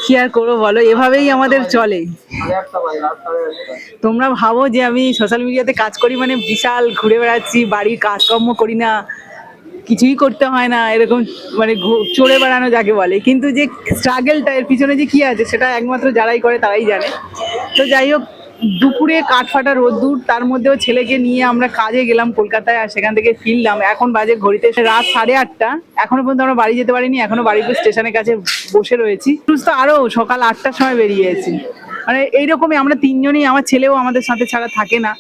কি আর করবো বলো, এভাবেই আমাদের চলে। তোমরা ভাবো যে আমি সোশ্যাল মিডিয়াতে কাজ করি মানে বিশাল ঘুরে বেড়াচ্ছি, বাড়ির কাজকর্ম করি না, কিছুই করতে হয় না, এরকম মানে চড়ে বেড়ানো যাকে বলে। কিন্তু যে স্ট্রাগলটা এর পিছনে যে কি আছে সেটা একমাত্র যারাই করে তারাই জানে। তো যাই হোক, দুপুরে কাঠফাটা রোদ্দুর, তার মধ্যেও ছেলেকে নিয়ে আমরা কাজে গেলাম কলকাতায়, আর সেখান থেকে ফিরলাম। এখন বাজে ঘড়িতে রাত 8:30। এখনো পর্যন্ত আমরা বাড়ি যেতে পারিনি, এখনো বাড়িতে স্টেশনের কাছে বসে রয়েছি। তো আরো সকাল 8টার সময় বেরিয়েছি। মানে এইরকমই আমরা তিনজনই, আমার ছেলেও আমাদের সাথে ছাড়া থাকে না।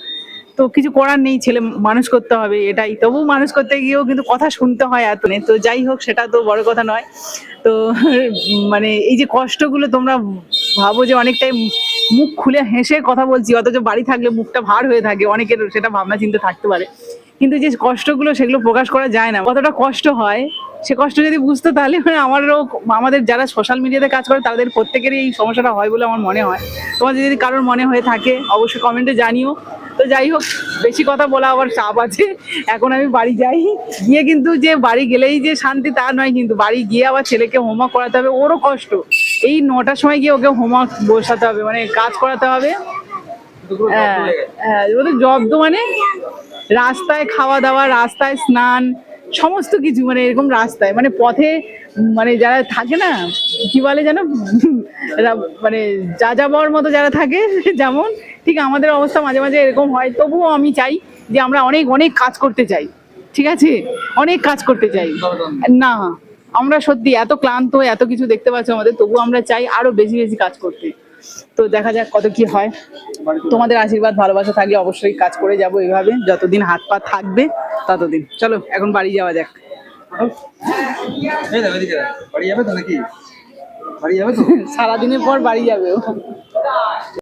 তো কিছু করার নেই, ছেলে মানুষ করতে হবে এটাই। তবু মানুষ করতে গিয়েও কিন্তু কথা শুনতে হয় এত। তো যাই হোক, সেটা তো বড় কথা নয়। তো মানে এই যে কষ্টগুলো, তোমরা ভাবো যে অনেকটাই মুখ খুলে হেসে কথা বলছি, অথচ বাড়ি থাকলে মুখটা ভার হয়ে থাকে, অনেকের সেটা ভাবনা চিন্তা থাকতে পারে। কিন্তু যে কষ্টগুলো, সেগুলো প্রকাশ করা যায় না, কতটা কষ্ট হয় সে কষ্ট যদি বুঝতো তাহলে মানে আমাদের যারা সোশ্যাল মিডিয়াতে কাজ করে তাদের প্রত্যেকেরই এই সমস্যাটা হয় বলে আমার মনে হয়। তোমাদের যদি কারোর মনে হয়ে থাকে অবশ্যই কমেন্টে জানিও। তো যাই হোক, বেশি কথা বলা আবার চাপ আছে। এখন আমি বাড়ি যাই, গিয়ে কিন্তু যে বাড়ি গেলেই যে শান্তি তা নয়, কিন্তু বাড়ি গিয়ে আবার ছেলেকে হোমওয়ার্ক করাতে হবে, ওরও কষ্ট। এই 9টার সময় গিয়ে ওকে হোমওয়ার্ক বসাতে হবে, মানে কাজ করাতে হবে। হ্যাঁ হ্যাঁ, ওদের জব্দ মানে রাস্তায় খাওয়া দাওয়া, রাস্তায় স্নান, সমস্ত কিছু মানে এরকম রাস্তায় মানে পথে, মানে যারা থাকে না কি বলে যেন, মানে যাযাবর মতো যারা থাকে যেমন, ঠিক আমাদের অবস্থা মাঝে মাঝে এরকম হয়। তবুও আমি চাই যে আমরা অনেক অনেক কাজ করতে চাই, ঠিক আছে, অনেক কাজ করতে চাই। না, আমরা সত্যি এত ক্লান্ত, এত কিছু দেখতে পাচ্ছ আমাদের, তবু আমরা চাই আরো বেশি বেশি কাজ করতে। তো দেখা যাক কত কি হয়। তোমাদের আশীর্বাদ ভালোবাসা থাকলে অবশ্যই কাজ করে যাব এইভাবে, যতদিন হাত পা থাকবে ততদিন। চলো এখন বাড়ি যাওয়া যাক। বাড়ি যাবে তো নাকি? বাড়ি যাবে তো? সারাদিনের পর বাড়ি যাবে ও।